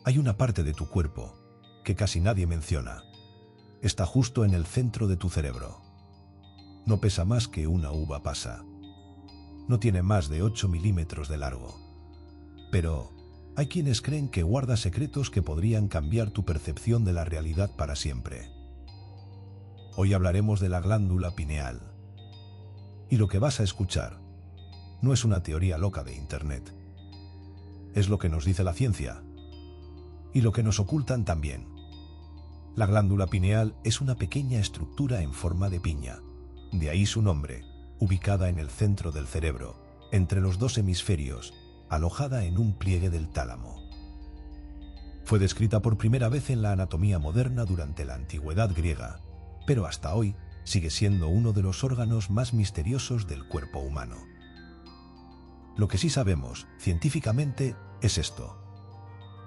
Hay una parte de tu cuerpo que casi nadie menciona. Está justo en el centro de tu cerebro. No pesa más que una uva pasa. No tiene más de 8 milímetros de largo. Pero hay quienes creen que guarda secretos que podrían cambiar tu percepción de la realidad para siempre. Hoy hablaremos de la glándula pineal. Y lo que vas a escuchar no es una teoría loca de Internet. Es lo que nos dice la ciencia. Y lo que nos ocultan también. La glándula pineal es una pequeña estructura en forma de piña. De ahí su nombre, ubicada en el centro del cerebro, entre los dos hemisferios, alojada en un pliegue del tálamo. Fue descrita por primera vez en la anatomía moderna durante la antigüedad griega, pero hasta hoy sigue siendo uno de los órganos más misteriosos del cuerpo humano. Lo que sí sabemos, científicamente, es esto.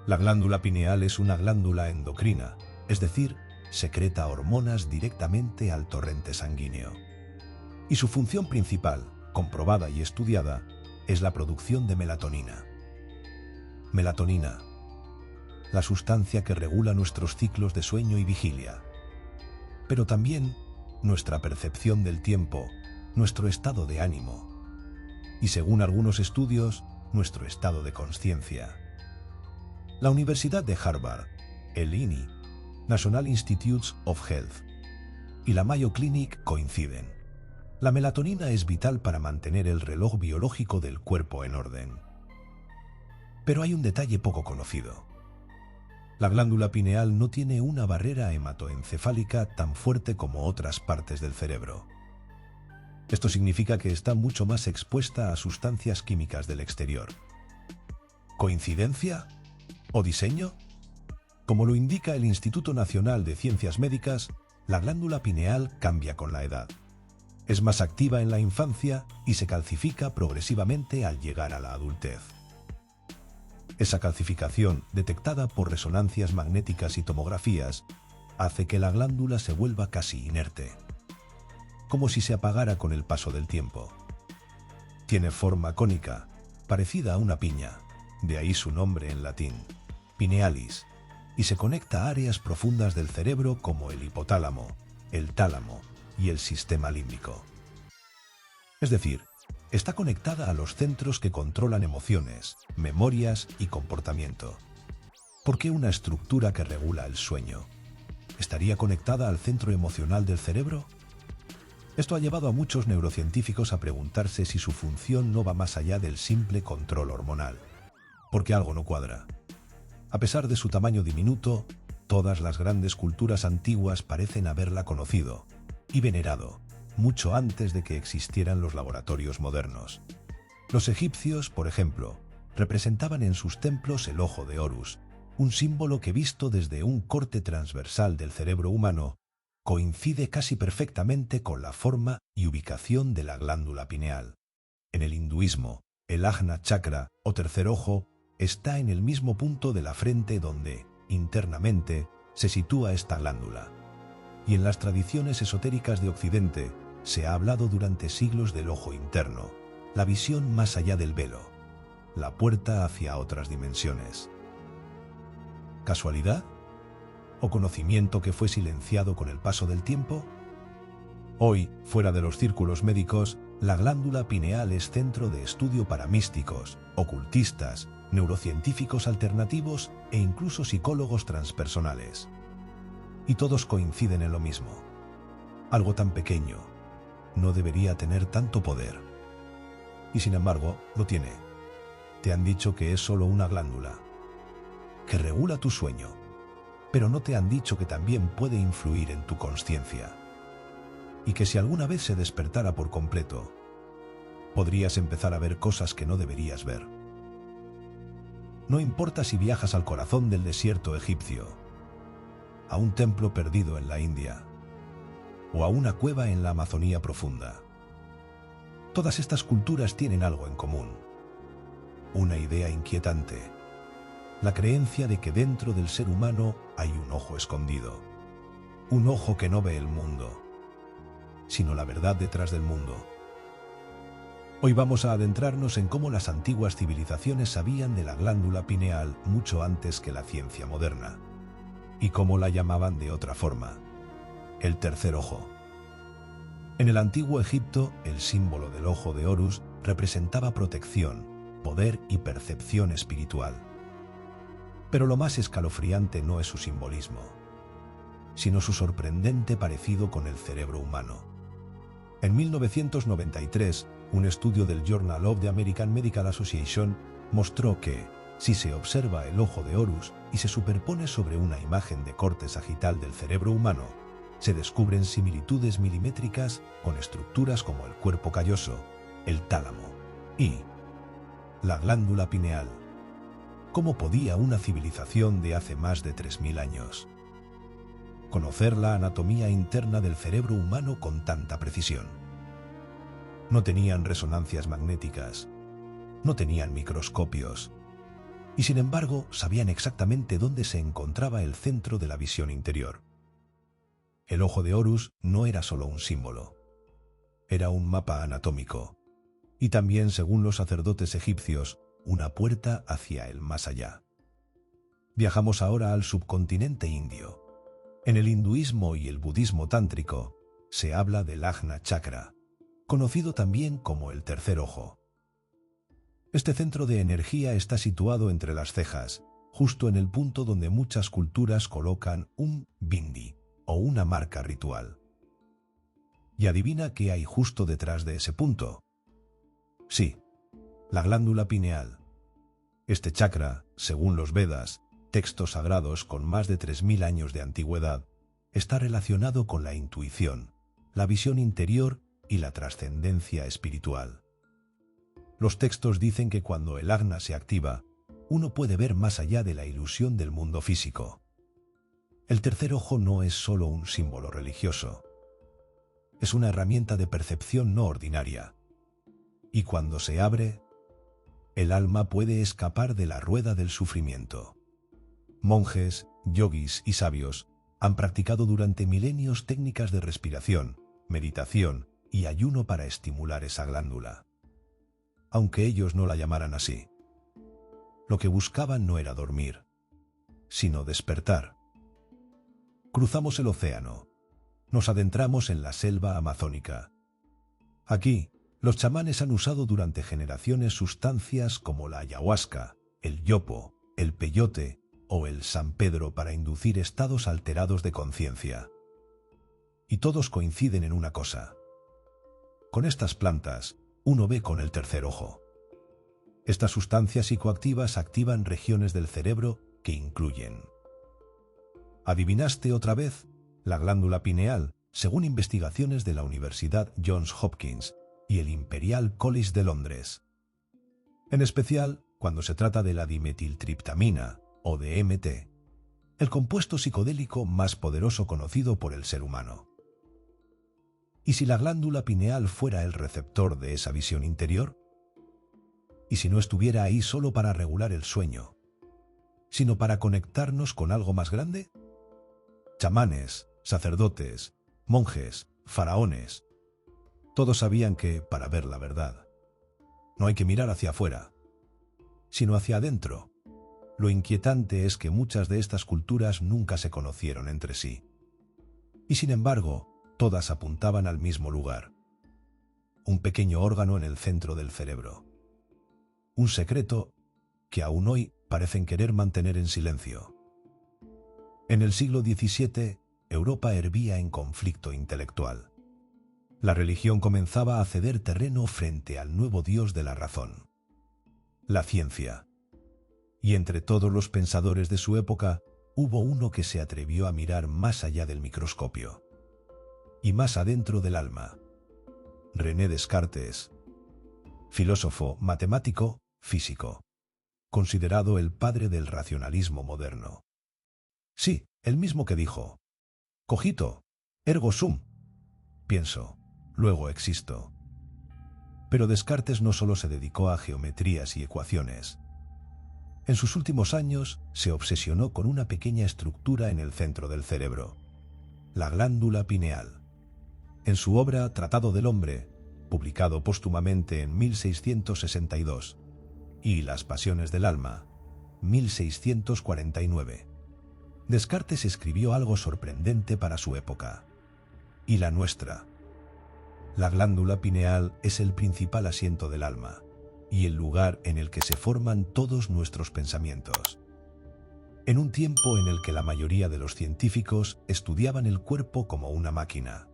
La glándula pineal es una glándula endocrina, es decir, secreta hormonas directamente al torrente sanguíneo. Y su función principal, comprobada y estudiada, es la producción de melatonina. Melatonina, la sustancia que regula nuestros ciclos de sueño y vigilia, pero también nuestra percepción del tiempo, nuestro estado de ánimo y, según algunos estudios, nuestro estado de consciencia. La Universidad de Harvard, el INI, National Institutes of Health, y la Mayo Clinic coinciden. La melatonina es vital para mantener el reloj biológico del cuerpo en orden. Pero hay un detalle poco conocido. La glándula pineal no tiene una barrera hematoencefálica tan fuerte como otras partes del cerebro. Esto significa que está mucho más expuesta a sustancias químicas del exterior. ¿Coincidencia? ¿O diseño? Como lo indica el Instituto Nacional de Ciencias Médicas, la glándula pineal cambia con la edad. Es más activa en la infancia y se calcifica progresivamente al llegar a la adultez. Esa calcificación, detectada por resonancias magnéticas y tomografías, hace que la glándula se vuelva casi inerte, como si se apagara con el paso del tiempo. Tiene forma cónica, parecida a una piña, de ahí su nombre en latín, pinealis, y se conecta a áreas profundas del cerebro como el hipotálamo, el tálamo y el sistema límbico. Es decir, está conectada a los centros que controlan emociones, memorias y comportamiento. ¿Por qué una estructura que regula el sueño estaría conectada al centro emocional del cerebro? Esto ha llevado a muchos neurocientíficos a preguntarse si su función no va más allá del simple control hormonal, porque algo no cuadra. A pesar de su tamaño diminuto, todas las grandes culturas antiguas parecen haberla conocido y venerado mucho antes de que existieran los laboratorios modernos. Los egipcios, por ejemplo, representaban en sus templos el ojo de Horus, un símbolo que, visto desde un corte transversal del cerebro humano, coincide casi perfectamente con la forma y ubicación de la glándula pineal. En el hinduismo, el Ajna chakra, o tercer ojo, está en el mismo punto de la frente donde, internamente, se sitúa esta glándula. Y en las tradiciones esotéricas de Occidente, se ha hablado durante siglos del ojo interno, la visión más allá del velo, la puerta hacia otras dimensiones. ¿Casualidad? ¿O conocimiento que fue silenciado con el paso del tiempo? Hoy, fuera de los círculos médicos, la glándula pineal es centro de estudio para místicos, ocultistas, neurocientíficos alternativos e incluso psicólogos transpersonales. Y todos coinciden en lo mismo. Algo tan pequeño no debería tener tanto poder. Y sin embargo, lo tiene. Te han dicho que es solo una glándula, que regula tu sueño, pero no te han dicho que también puede influir en tu consciencia. Y que si alguna vez se despertara por completo, podrías empezar a ver cosas que no deberías ver. No importa si viajas al corazón del desierto egipcio, a un templo perdido en la India, o a una cueva en la Amazonía profunda. Todas estas culturas tienen algo en común. Una idea inquietante. La creencia de que dentro del ser humano hay un ojo escondido. Un ojo que no ve el mundo, sino la verdad detrás del mundo. Hoy vamos a adentrarnos en cómo las antiguas civilizaciones sabían de la glándula pineal mucho antes que la ciencia moderna, y cómo la llamaban de otra forma: el tercer ojo. En el antiguo Egipto, el símbolo del ojo de Horus representaba protección, poder y percepción espiritual. Pero lo más escalofriante no es su simbolismo, sino su sorprendente parecido con el cerebro humano. En 1993, un estudio del Journal of the American Medical Association mostró que, si se observa el ojo de Horus y se superpone sobre una imagen de corte sagital del cerebro humano, se descubren similitudes milimétricas con estructuras como el cuerpo calloso, el tálamo y la glándula pineal. ¿Cómo podía una civilización de hace más de 3000 años conocer la anatomía interna del cerebro humano con tanta precisión? No tenían resonancias magnéticas, no tenían microscopios, y sin embargo sabían exactamente dónde se encontraba el centro de la visión interior. El ojo de Horus no era solo un símbolo, era un mapa anatómico, y también, según los sacerdotes egipcios, una puerta hacia el más allá. Viajamos ahora al subcontinente indio. En el hinduismo y el budismo tántrico se habla del Ajna Chakra, conocido también como el tercer ojo. Este centro de energía está situado entre las cejas, justo en el punto donde muchas culturas colocan un bindi, o una marca ritual. ¿Y adivina qué hay justo detrás de ese punto? Sí, la glándula pineal. Este chakra, según los Vedas, textos sagrados con más de 3000 años de antigüedad, está relacionado con la intuición, la visión interior y la trascendencia espiritual. Los textos dicen que cuando el Ajna se activa, uno puede ver más allá de la ilusión del mundo físico. El tercer ojo no es solo un símbolo religioso, es una herramienta de percepción no ordinaria. Y cuando se abre, el alma puede escapar de la rueda del sufrimiento. Monjes, yogis y sabios han practicado durante milenios técnicas de respiración, meditación y ayuno para estimular esa glándula, aunque ellos no la llamaran así. Lo que buscaban no era dormir, sino despertar. Cruzamos el océano, nos adentramos en la selva amazónica. Aquí, los chamanes han usado durante generaciones sustancias como la ayahuasca, el yopo, el peyote o el San Pedro para inducir estados alterados de conciencia. Y todos coinciden en una cosa: con estas plantas, uno ve con el tercer ojo. Estas sustancias psicoactivas activan regiones del cerebro que incluyen, ¿adivinaste otra vez?, la glándula pineal, según investigaciones de la Universidad Johns Hopkins y el Imperial College de Londres. En especial, cuando se trata de la dimetiltriptamina, o DMT, el compuesto psicodélico más poderoso conocido por el ser humano. ¿Y si la glándula pineal fuera el receptor de esa visión interior? ¿Y si no estuviera ahí solo para regular el sueño, sino para conectarnos con algo más grande? Chamanes, sacerdotes, monjes, faraones, todos sabían que, para ver la verdad, no hay que mirar hacia afuera, sino hacia adentro. Lo inquietante es que muchas de estas culturas nunca se conocieron entre sí. Y sin embargo, todas apuntaban al mismo lugar: un pequeño órgano en el centro del cerebro. Un secreto que aún hoy parecen querer mantener en silencio. En el siglo XVII, Europa hervía en conflicto intelectual. La religión comenzaba a ceder terreno frente al nuevo dios de la razón, la ciencia. Y entre todos los pensadores de su época, hubo uno que se atrevió a mirar más allá del microscopio y más adentro del alma: René Descartes, filósofo, matemático, físico, considerado el padre del racionalismo moderno. Sí, el mismo que dijo: cogito, ergo sum, pienso, luego existo. Pero Descartes no solo se dedicó a geometrías y ecuaciones. En sus últimos años se obsesionó con una pequeña estructura en el centro del cerebro: la glándula pineal. En su obra Tratado del Hombre, publicado póstumamente en 1662, y Las pasiones del alma, 1649. Descartes escribió algo sorprendente para su época. Y la nuestra. La glándula pineal es el principal asiento del alma, y el lugar en el que se forman todos nuestros pensamientos. En un tiempo en el que la mayoría de los científicos estudiaban el cuerpo como una máquina,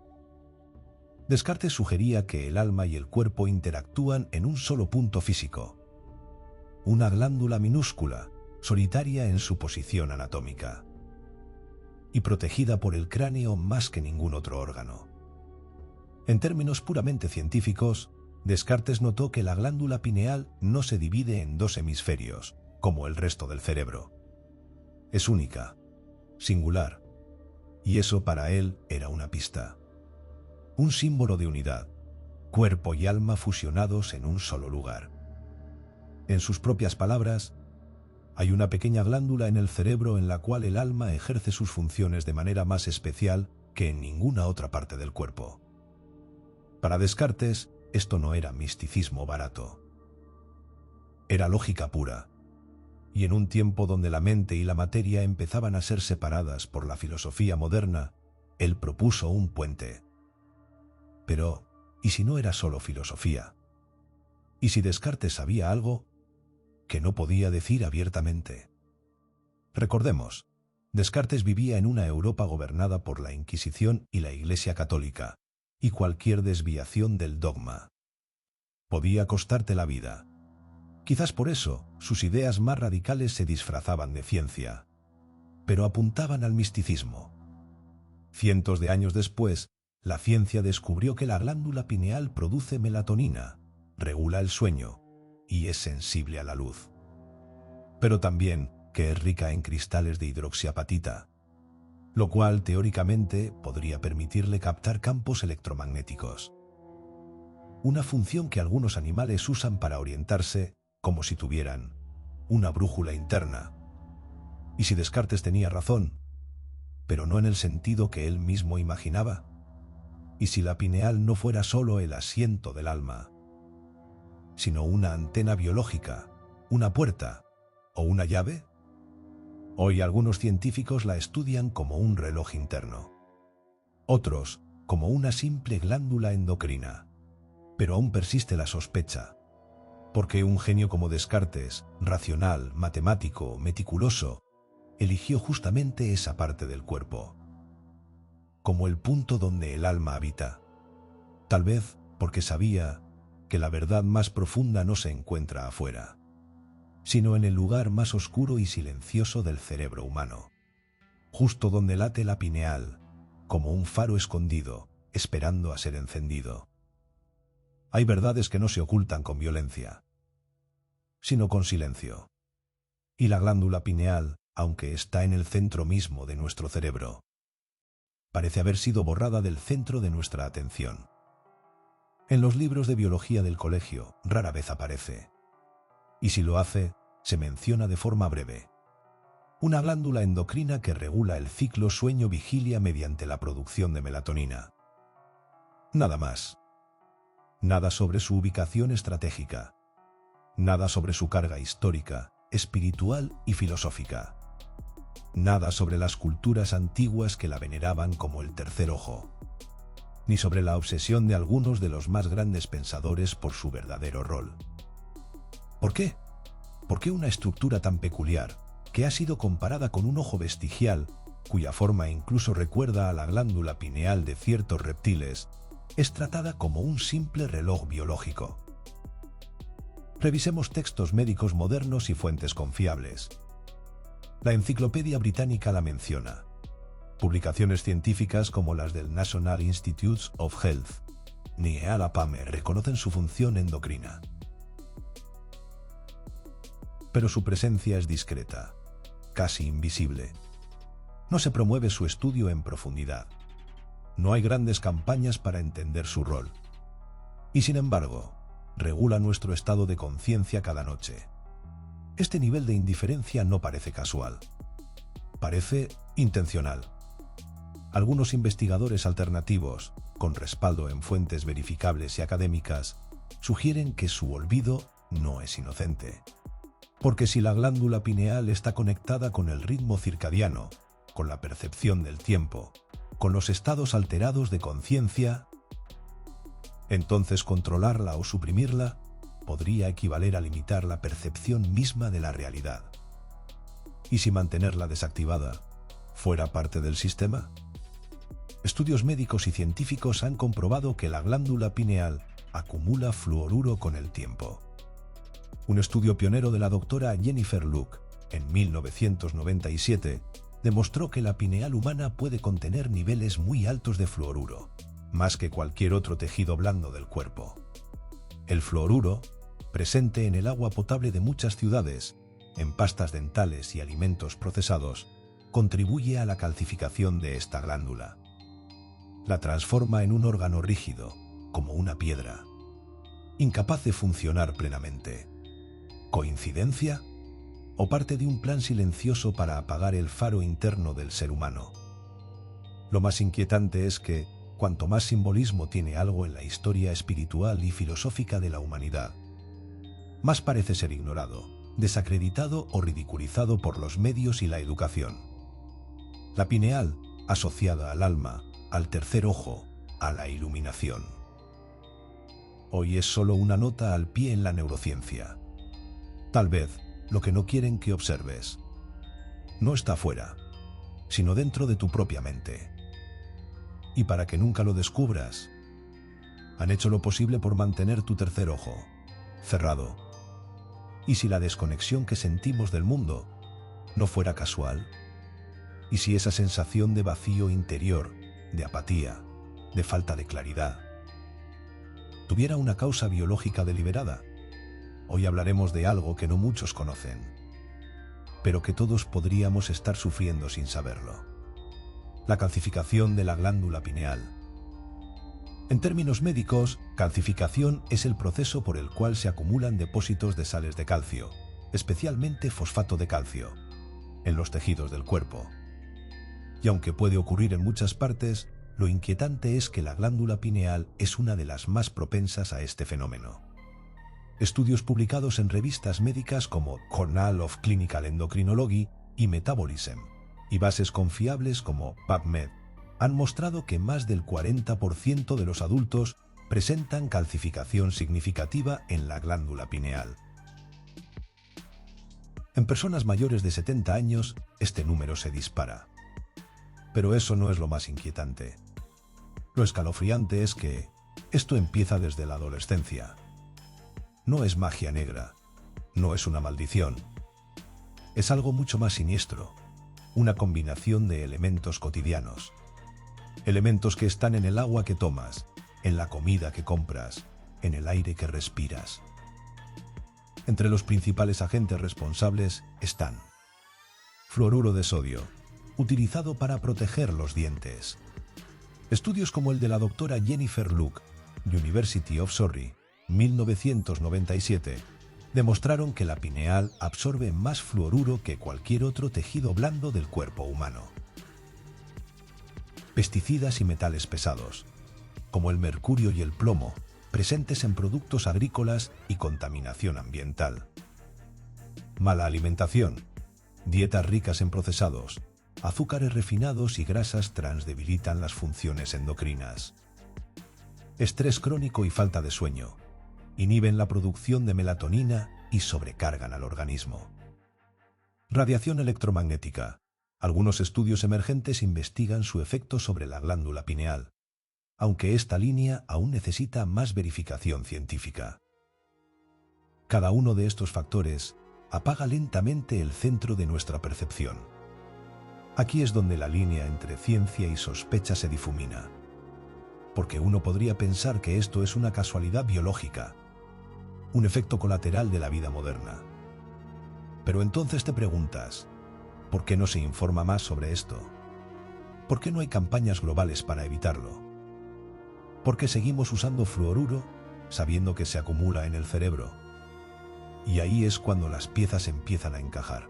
Descartes sugería que el alma y el cuerpo interactúan en un solo punto físico, una glándula minúscula, solitaria en su posición anatómica, y protegida por el cráneo más que ningún otro órgano. En términos puramente científicos, Descartes notó que la glándula pineal no se divide en dos hemisferios, como el resto del cerebro. Es única, singular, y eso para él era una pista. Un símbolo de unidad, cuerpo y alma fusionados en un solo lugar. En sus propias palabras, hay una pequeña glándula en el cerebro en la cual el alma ejerce sus funciones de manera más especial que en ninguna otra parte del cuerpo. Para Descartes, esto no era misticismo barato. Era lógica pura, y en un tiempo donde la mente y la materia empezaban a ser separadas por la filosofía moderna, él propuso un puente. Pero, ¿y si no era solo filosofía? ¿Y si Descartes sabía algo que no podía decir abiertamente? Recordemos, Descartes vivía en una Europa gobernada por la Inquisición y la Iglesia Católica, y cualquier desviación del dogma podía costarte la vida. Quizás por eso sus ideas más radicales se disfrazaban de ciencia, pero apuntaban al misticismo. Cientos de años después, la ciencia descubrió que la glándula pineal produce melatonina, regula el sueño y es sensible a la luz. Pero también que es rica en cristales de hidroxiapatita, lo cual teóricamente podría permitirle captar campos electromagnéticos. Una función que algunos animales usan para orientarse como si tuvieran una brújula interna. ¿Y si Descartes tenía razón, pero no en el sentido que él mismo imaginaba? ¿Y si la pineal no fuera solo el asiento del alma, sino una antena biológica, una puerta o una llave? Hoy algunos científicos la estudian como un reloj interno, otros como una simple glándula endocrina. Pero aún persiste la sospecha, porque un genio como Descartes, racional, matemático, meticuloso, eligió justamente esa parte del cuerpo, como el punto donde el alma habita. Tal vez porque sabía que la verdad más profunda no se encuentra afuera, sino en el lugar más oscuro y silencioso del cerebro humano, justo donde late la pineal, como un faro escondido, esperando a ser encendido. Hay verdades que no se ocultan con violencia, sino con silencio. Y la glándula pineal, aunque está en el centro mismo de nuestro cerebro, parece haber sido borrada del centro de nuestra atención. En los libros de biología del colegio rara vez aparece, y si lo hace, se menciona de forma breve. Una glándula endocrina que regula el ciclo sueño-vigilia mediante la producción de melatonina. Nada más. Nada sobre su ubicación estratégica. Nada sobre su carga histórica, espiritual y filosófica. Nada sobre las culturas antiguas que la veneraban como el tercer ojo. Ni sobre la obsesión de algunos de los más grandes pensadores por su verdadero rol. ¿Por qué? ¿Por qué una estructura tan peculiar, que ha sido comparada con un ojo vestigial, cuya forma incluso recuerda a la glándula pineal de ciertos reptiles, es tratada como un simple reloj biológico? Revisemos textos médicos modernos y fuentes confiables. La Enciclopedia Británica la menciona. Publicaciones científicas como las del National Institutes of Health, NIEALA-PAME, reconocen su función endocrina. Pero su presencia es discreta, casi invisible. No se promueve su estudio en profundidad. No hay grandes campañas para entender su rol. Y sin embargo, regula nuestro estado de conciencia cada noche. Este nivel de indiferencia no parece casual. Parece intencional. Algunos investigadores alternativos, con respaldo en fuentes verificables y académicas, sugieren que su olvido no es inocente. Porque si la glándula pineal está conectada con el ritmo circadiano, con la percepción del tiempo, con los estados alterados de conciencia, entonces controlarla o suprimirla podría equivaler a limitar la percepción misma de la realidad. ¿Y si mantenerla desactivada fuera parte del sistema? Estudios médicos y científicos han comprobado que la glándula pineal acumula fluoruro con el tiempo. Un estudio pionero de la doctora Jennifer Luke, en 1997, demostró que la pineal humana puede contener niveles muy altos de fluoruro, más que cualquier otro tejido blando del cuerpo. El fluoruro, presente en el agua potable de muchas ciudades, en pastas dentales y alimentos procesados, contribuye a la calcificación de esta glándula. La transforma en un órgano rígido, como una piedra, incapaz de funcionar plenamente. ¿Coincidencia? ¿O parte de un plan silencioso para apagar el faro interno del ser humano? Lo más inquietante es que, cuanto más simbolismo tiene algo en la historia espiritual y filosófica de la humanidad, más parece ser ignorado, desacreditado o ridiculizado por los medios y la educación. La pineal, asociada al alma, al tercer ojo, a la iluminación. Hoy es solo una nota al pie en la neurociencia. Tal vez lo que no quieren que observes no está fuera, sino dentro de tu propia mente. Y para que nunca lo descubras, han hecho lo posible por mantener tu tercer ojo cerrado. ¿Y si la desconexión que sentimos del mundo no fuera casual? ¿Y si esa sensación de vacío interior, de apatía, de falta de claridad, tuviera una causa biológica deliberada? Hoy hablaremos de algo que no muchos conocen, pero que todos podríamos estar sufriendo sin saberlo. La calcificación de la glándula pineal. En términos médicos, calcificación es el proceso por el cual se acumulan depósitos de sales de calcio, especialmente fosfato de calcio, en los tejidos del cuerpo. Y aunque puede ocurrir en muchas partes, lo inquietante es que la glándula pineal es una de las más propensas a este fenómeno. Estudios publicados en revistas médicas como Journal of Clinical Endocrinology y Metabolism, y bases confiables como PubMed, han mostrado que más del 40% de los adultos presentan calcificación significativa en la glándula pineal. En personas mayores de 70 años, este número se dispara. Pero eso no es lo más inquietante. Lo escalofriante es que esto empieza desde la adolescencia. No es magia negra, no es una maldición. Es algo mucho más siniestro, una combinación de elementos cotidianos. Elementos que están en el agua que tomas, en la comida que compras, en el aire que respiras. Entre los principales agentes responsables están fluoruro de sodio, utilizado para proteger los dientes. Estudios como el de la doctora Jennifer Luke, University of Surrey, 1997, demostraron que la pineal absorbe más fluoruro que cualquier otro tejido blando del cuerpo humano. Pesticidas y metales pesados, como el mercurio y el plomo, presentes en productos agrícolas y contaminación ambiental. Mala alimentación, dietas ricas en procesados, azúcares refinados y grasas trans debilitan las funciones endocrinas. Estrés crónico y falta de sueño inhiben la producción de melatonina y sobrecargan al organismo. Radiación electromagnética. Algunos estudios emergentes investigan su efecto sobre la glándula pineal, aunque esta línea aún necesita más verificación científica. Cada uno de estos factores apaga lentamente el centro de nuestra percepción. Aquí es donde la línea entre ciencia y sospecha se difumina, porque uno podría pensar que esto es una casualidad biológica, un efecto colateral de la vida moderna. Pero entonces te preguntas, ¿por qué no se informa más sobre esto? ¿Por qué no hay campañas globales para evitarlo? ¿Por qué seguimos usando fluoruro sabiendo que se acumula en el cerebro? Y ahí es cuando las piezas empiezan a encajar.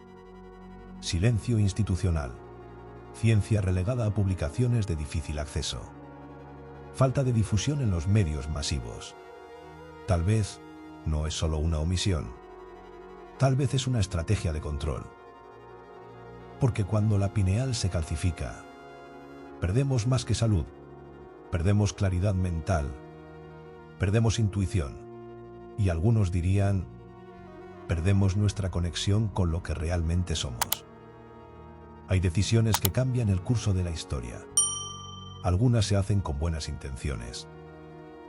Silencio institucional. Ciencia relegada a publicaciones de difícil acceso. falta de difusión en los medios masivos. Tal vez no es solo una omisión. Tal vez es una estrategia de control. Porque cuando la pineal se calcifica, perdemos más que salud, perdemos claridad mental, perdemos intuición y algunos dirían, perdemos nuestra conexión con lo que realmente somos. Hay decisiones que cambian el curso de la historia. Algunas se hacen con buenas intenciones,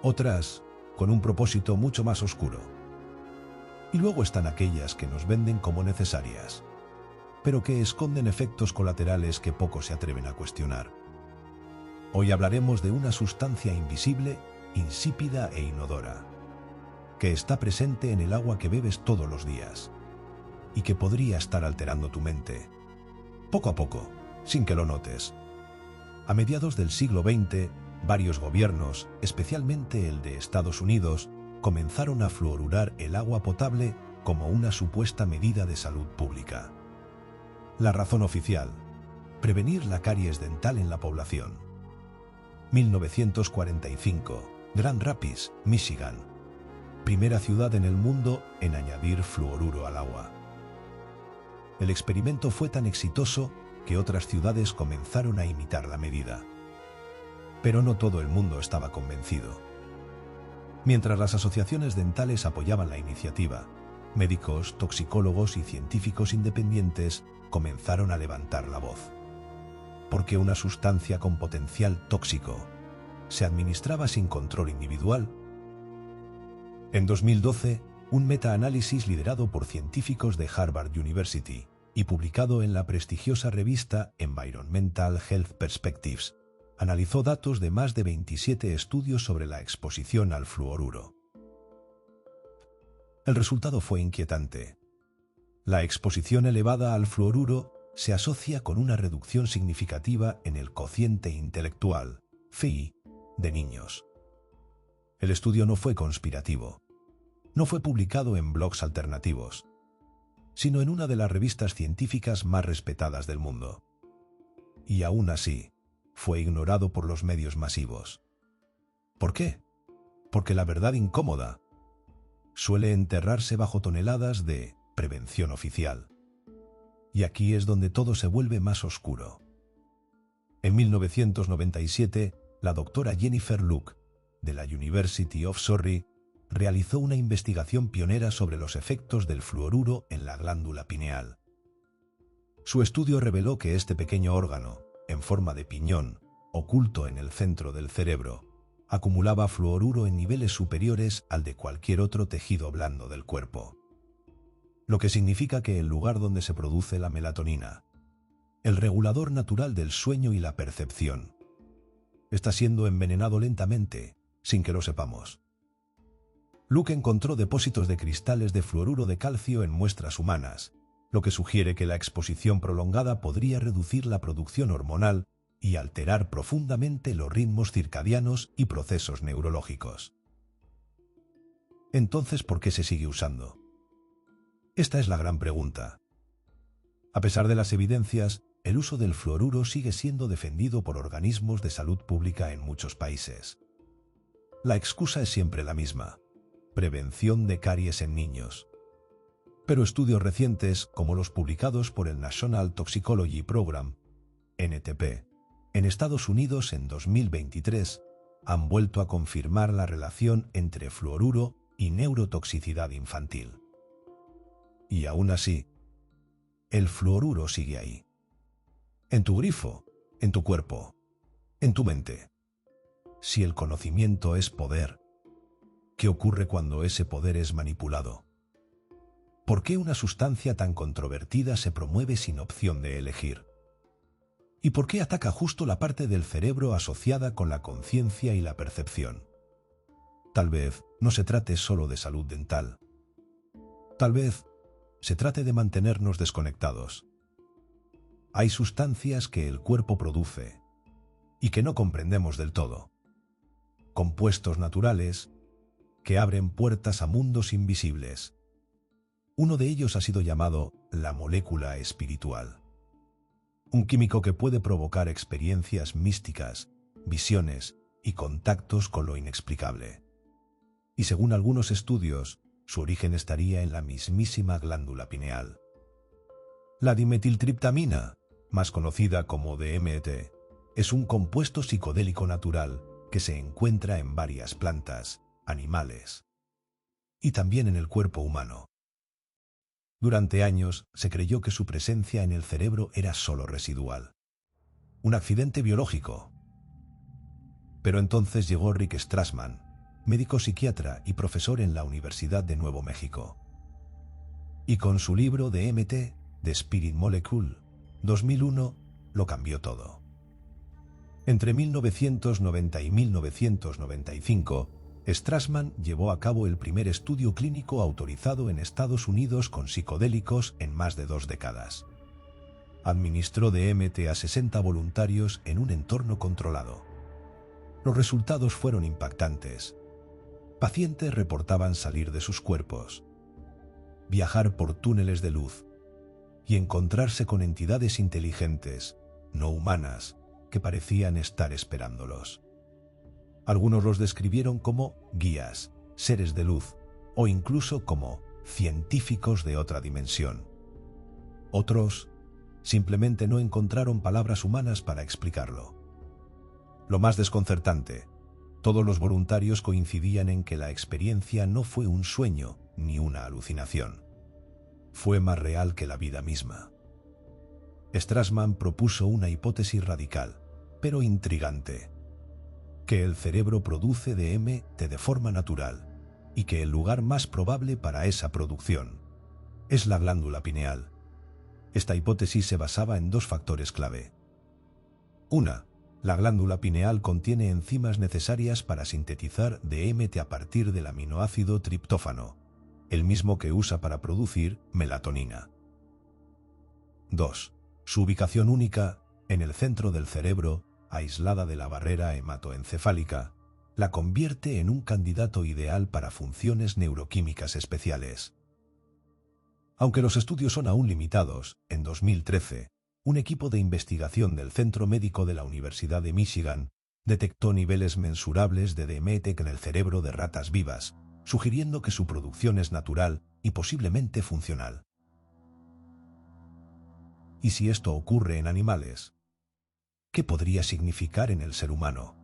otras con un propósito mucho más oscuro. Y luego están aquellas que nos venden como necesarias, pero que esconden efectos colaterales que pocos se atreven a cuestionar. Hoy hablaremos de una sustancia invisible, insípida e inodora, que está presente en el agua que bebes todos los días y que podría estar alterando tu mente, poco a poco, sin que lo notes. A mediados del siglo XX, varios gobiernos, especialmente el de Estados Unidos, comenzaron a fluorurar el agua potable como una supuesta medida de salud pública. La razón oficial: prevenir la caries dental en la población. 1945, Grand Rapids, Michigan. Primera ciudad en el mundo en añadir fluoruro al agua. El experimento fue tan exitoso que otras ciudades comenzaron a imitar la medida. Pero no todo el mundo estaba convencido. Mientras las asociaciones dentales apoyaban la iniciativa, médicos, toxicólogos y científicos independientes comenzaron a levantar la voz. Porque una sustancia con potencial tóxico se administraba sin control individual. En 2012, un metaanálisis liderado por científicos de Harvard University y publicado en la prestigiosa revista Environmental Health Perspectives, analizó datos de más de 27 estudios sobre la exposición al fluoruro. El resultado fue inquietante. La exposición elevada al fluoruro se asocia con una reducción significativa en el cociente intelectual, FI, de niños. El estudio no fue conspirativo. No fue publicado en blogs alternativos, sino en una de las revistas científicas más respetadas del mundo. Y aún así, fue ignorado por los medios masivos. ¿Por qué? Porque la verdad incómoda suele enterrarse bajo toneladas de prevención oficial. Y aquí es donde todo se vuelve más oscuro. En 1997, la doctora Jennifer Luke, de la University of Surrey, realizó una investigación pionera sobre los efectos del fluoruro en la glándula pineal. Su estudio reveló que este pequeño órgano, en forma de piñón, oculto en el centro del cerebro, acumulaba fluoruro en niveles superiores al de cualquier otro tejido blando del cuerpo. Lo que significa que el lugar donde se produce la melatonina, el regulador natural del sueño y la percepción, está siendo envenenado lentamente, sin que lo sepamos. Luke encontró depósitos de cristales de fluoruro de calcio en muestras humanas, lo que sugiere que la exposición prolongada podría reducir la producción hormonal y alterar profundamente los ritmos circadianos y procesos neurológicos. Entonces, ¿por qué se sigue usando? Esta es la gran pregunta. A pesar de las evidencias, el uso del fluoruro sigue siendo defendido por organismos de salud pública en muchos países. La excusa es siempre la misma: prevención de caries en niños. Pero estudios recientes, como los publicados por el National Toxicology Program, NTP, en Estados Unidos en 2023, han vuelto a confirmar la relación entre fluoruro y neurotoxicidad infantil. Y aún así, el fluoruro sigue ahí. En tu grifo, en tu cuerpo, en tu mente. Si el conocimiento es poder, ¿qué ocurre cuando ese poder es manipulado? ¿Por qué una sustancia tan controvertida se promueve sin opción de elegir? ¿Y por qué ataca justo la parte del cerebro asociada con la conciencia y la percepción? Tal vez no se trate solo de salud dental. Tal vez se trate de mantenernos desconectados. Hay sustancias que el cuerpo produce y que no comprendemos del todo. Compuestos naturales que abren puertas a mundos invisibles. Uno de ellos ha sido llamado la molécula espiritual. Un químico que puede provocar experiencias místicas, visiones y contactos con lo inexplicable. Y según algunos estudios, su origen estaría en la mismísima glándula pineal. La dimetiltriptamina, más conocida como DMT, es un compuesto psicodélico natural que se encuentra en varias plantas, animales y también en el cuerpo humano. Durante años se creyó que su presencia en el cerebro era solo residual, un accidente biológico. Pero entonces llegó Rick Strassman, médico psiquiatra y profesor en la Universidad de Nuevo México. Y con su libro DMT, The Spirit Molecule, 2001, lo cambió todo. Entre 1990 y 1995, Strassman llevó a cabo el primer estudio clínico autorizado en Estados Unidos con psicodélicos en más de 2 décadas. Administró DMT a 60 voluntarios en un entorno controlado. Los resultados fueron impactantes. Pacientes reportaban salir de sus cuerpos, viajar por túneles de luz y encontrarse con entidades inteligentes, no humanas, que parecían estar esperándolos. Algunos los describieron como guías, seres de luz o incluso como científicos de otra dimensión. Otros simplemente no encontraron palabras humanas para explicarlo. Lo más desconcertante, todos los voluntarios coincidían en que la experiencia no fue un sueño ni una alucinación. Fue más real que la vida misma. Strassman propuso una hipótesis radical, pero intrigante: que el cerebro produce DMT de forma natural y que el lugar más probable para esa producción es la glándula pineal. Esta hipótesis se basaba en 2 factores clave. 1. La glándula pineal contiene enzimas necesarias para sintetizar DMT a partir del aminoácido triptófano, el mismo que usa para producir melatonina. 2. Su ubicación única, en el centro del cerebro, aislada de la barrera hematoencefálica, la convierte en un candidato ideal para funciones neuroquímicas especiales. Aunque los estudios son aún limitados, en 2013, un equipo de investigación del Centro Médico de la Universidad de Michigan detectó niveles mensurables de DMT en el cerebro de ratas vivas, sugiriendo que su producción es natural y posiblemente funcional. ¿Y si esto ocurre en animales? ¿Qué podría significar en el ser humano?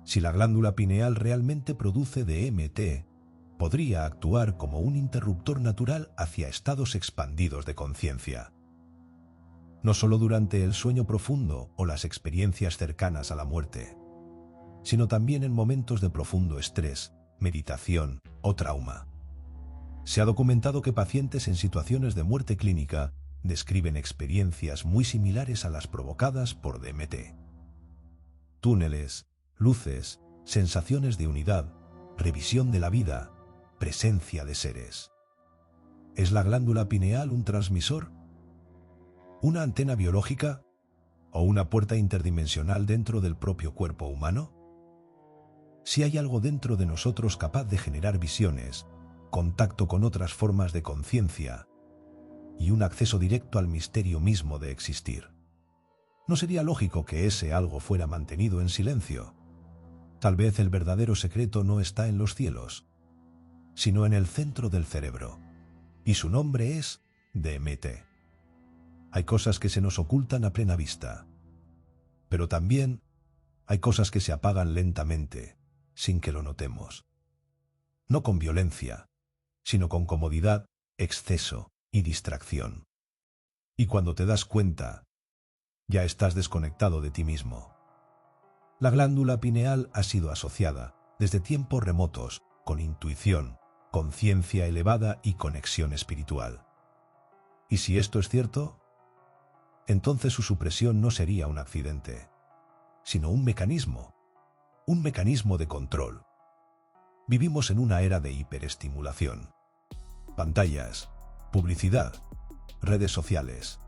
Si la glándula pineal realmente produce DMT, podría actuar como un interruptor natural hacia estados expandidos de conciencia. No solo durante el sueño profundo o las experiencias cercanas a la muerte, sino también en momentos de profundo estrés, meditación o trauma. Se ha documentado que pacientes en situaciones de muerte clínica describen experiencias muy similares a las provocadas por DMT. Túneles, luces, sensaciones de unidad, revisión de la vida, presencia de seres. ¿Es la glándula pineal un transmisor? ¿Una antena biológica? ¿O una puerta interdimensional dentro del propio cuerpo humano? Si hay algo dentro de nosotros capaz de generar visiones, contacto con otras formas de conciencia y un acceso directo al misterio mismo de existir, ¿no sería lógico que ese algo fuera mantenido en silencio? Tal vez el verdadero secreto no está en los cielos, sino en el centro del cerebro, y su nombre es DMT. Hay cosas que se nos ocultan a plena vista, pero también hay cosas que se apagan lentamente, sin que lo notemos. No con violencia, sino con comodidad, exceso y distracción. Y cuando te das cuenta, ya estás desconectado de ti mismo. La glándula pineal ha sido asociada, desde tiempos remotos, con intuición, conciencia elevada y conexión espiritual. Y si esto es cierto, entonces su supresión no sería un accidente, sino un mecanismo de control. Vivimos en una era de hiperestimulación. Pantallas, publicidad, redes sociales,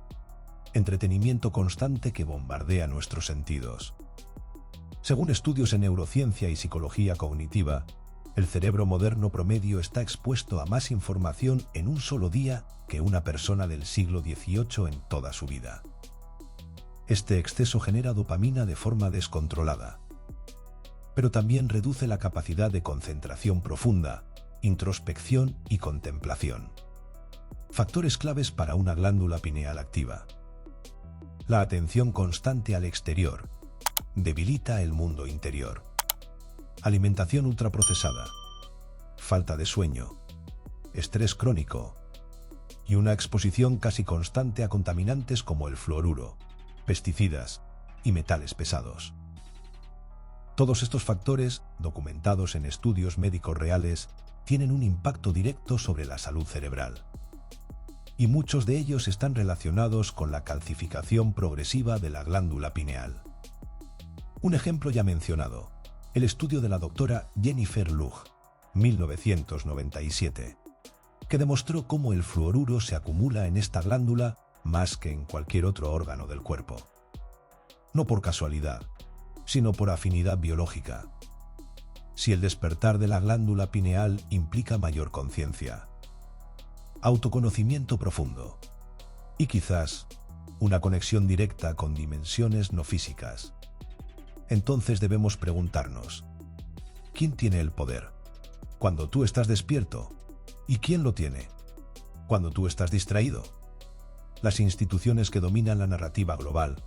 entretenimiento constante que bombardea nuestros sentidos. Según estudios en neurociencia y psicología cognitiva, el cerebro moderno promedio está expuesto a más información en un solo día que una persona del siglo XVIII en toda su vida. Este exceso genera dopamina de forma descontrolada. pero también reduce la capacidad de concentración profunda, introspección y contemplación. Factores claves para una glándula pineal activa. La atención constante al exterior debilita el mundo interior. Alimentación ultraprocesada, falta de sueño, estrés crónico y una exposición casi constante a contaminantes como el fluoruro, pesticidas y metales pesados. Todos estos factores, documentados en estudios médicos reales, tienen un impacto directo sobre la salud cerebral. Y muchos de ellos están relacionados con la calcificación progresiva de la glándula pineal. Un ejemplo ya mencionado, el estudio de la doctora Jennifer Lugh, 1997, que demostró cómo el fluoruro se acumula en esta glándula más que en cualquier otro órgano del cuerpo. No por casualidad, sino por afinidad biológica. Si el despertar de la glándula pineal implica mayor conciencia, autoconocimiento profundo y quizás una conexión directa con dimensiones no físicas, entonces debemos preguntarnos, ¿quién tiene el poder cuando tú estás despierto? ¿Y quién lo tiene cuando tú estás distraído? Las instituciones que dominan la narrativa global,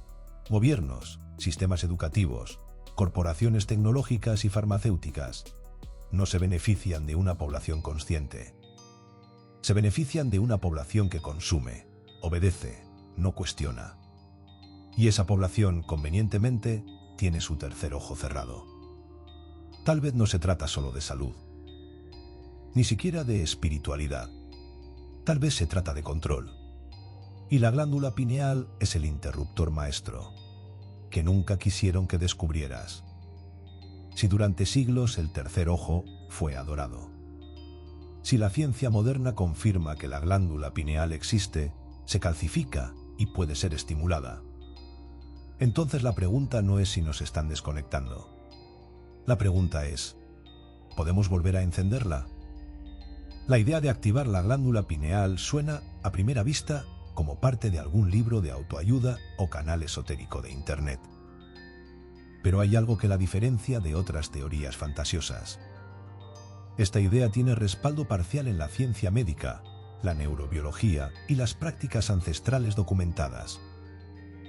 gobiernos, sistemas educativos, corporaciones tecnológicas y farmacéuticas, no se benefician de una población consciente. Se benefician de una población que consume, obedece, no cuestiona. Y esa población, convenientemente, tiene su tercer ojo cerrado. Tal vez no se trata solo de salud, ni siquiera de espiritualidad. Tal vez se trata de control. Y la glándula pineal es el interruptor maestro, que nunca quisieron que descubrieras. Si durante siglos el tercer ojo fue adorado. Si la ciencia moderna confirma que la glándula pineal existe, se calcifica y puede ser estimulada, entonces la pregunta no es si nos están desconectando. La pregunta es, ¿podemos volver a encenderla? La idea de activar la glándula pineal suena, a primera vista, como parte de algún libro de autoayuda o canal esotérico de Internet. Pero hay algo que la diferencia de otras teorías fantasiosas. Esta idea tiene respaldo parcial en la ciencia médica, la neurobiología y las prácticas ancestrales documentadas.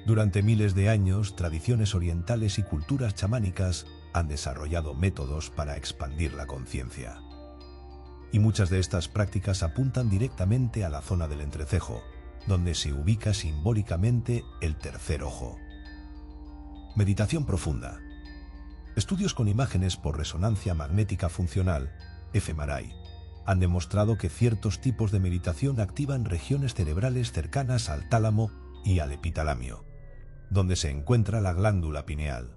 Durante miles de años, tradiciones orientales y culturas chamánicas han desarrollado métodos para expandir la conciencia. Y muchas de estas prácticas apuntan directamente a la zona del entrecejo, donde se ubica simbólicamente el tercer ojo. Meditación profunda. Estudios con imágenes por resonancia magnética funcional, fMRI, han demostrado que ciertos tipos de meditación activan regiones cerebrales cercanas al tálamo y al epitalamio, donde se encuentra la glándula pineal.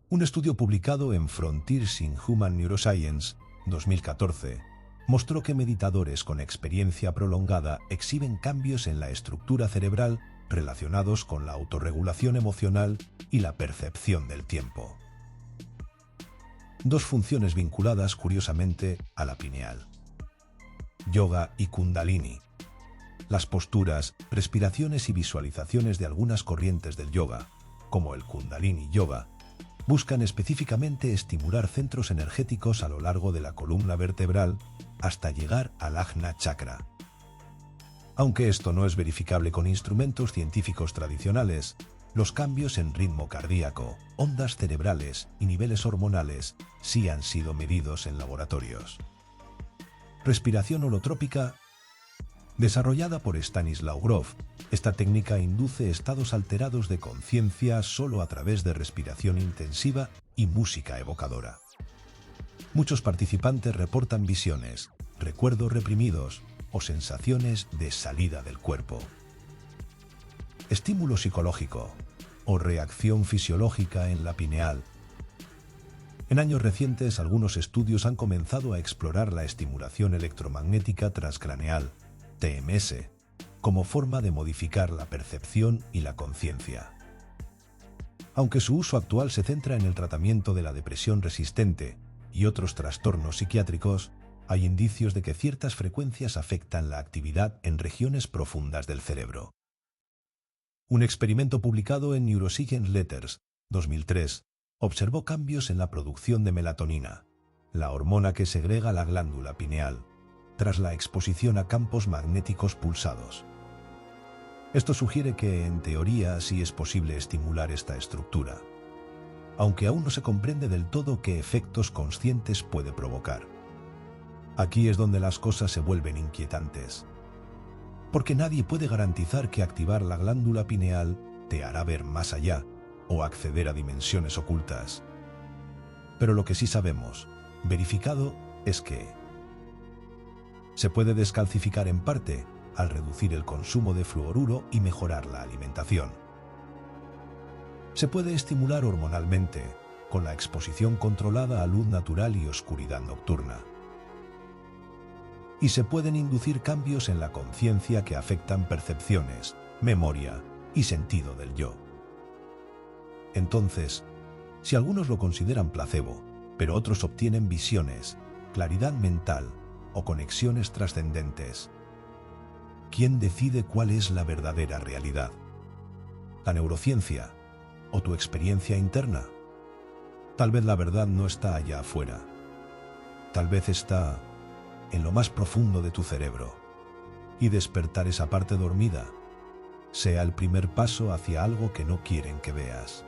Un estudio publicado en Frontiers in Human Neuroscience, 2014, mostró que meditadores con experiencia prolongada exhiben cambios en la estructura cerebral relacionados con la autorregulación emocional y la percepción del tiempo. Dos funciones vinculadas curiosamente a la pineal. Yoga y Kundalini. Las posturas, respiraciones y visualizaciones de algunas corrientes del yoga, como el Kundalini Yoga, buscan específicamente estimular centros energéticos a lo largo de la columna vertebral hasta llegar al Ajna Chakra. Aunque esto no es verificable con instrumentos científicos tradicionales, los cambios en ritmo cardíaco, ondas cerebrales y niveles hormonales sí han sido medidos en laboratorios. Respiración holotrópica. Desarrollada por Stanislaw Grof, esta técnica induce estados alterados de conciencia solo a través de respiración intensiva y música evocadora. Muchos participantes reportan visiones, recuerdos reprimidos o sensaciones de salida del cuerpo. Estímulo psicológico o reacción fisiológica en la pineal. En años recientes, algunos estudios han comenzado a explorar la estimulación electromagnética transcraneal, TMS, como forma de modificar la percepción y la conciencia. Aunque su uso actual se centra en el tratamiento de la depresión resistente y otros trastornos psiquiátricos, hay indicios de que ciertas frecuencias afectan la actividad en regiones profundas del cerebro. Un experimento publicado en Neuroscience Letters, 2003, observó cambios en la producción de melatonina, la hormona que segrega la glándula pineal, tras la exposición a campos magnéticos pulsados. Esto sugiere que, en teoría, sí es posible estimular esta estructura, aunque aún no se comprende del todo qué efectos conscientes puede provocar. Aquí es donde las cosas se vuelven inquietantes, porque nadie puede garantizar que activar la glándula pineal te hará ver más allá o acceder a dimensiones ocultas. Pero lo que sí sabemos, verificado, es que se puede descalcificar en parte al reducir el consumo de fluoruro y mejorar la alimentación. Se puede estimular hormonalmente con la exposición controlada a luz natural y oscuridad nocturna. Y se pueden inducir cambios en la conciencia que afectan percepciones, memoria y sentido del yo. Entonces, si algunos lo consideran placebo, pero otros obtienen visiones, claridad mental o conexiones trascendentes, ¿quién decide cuál es la verdadera realidad? ¿La neurociencia o tu experiencia interna? Tal vez la verdad no está allá afuera. Tal vez está en lo más profundo de tu cerebro. Y despertar esa parte dormida sea el primer paso hacia algo que no quieren que veas.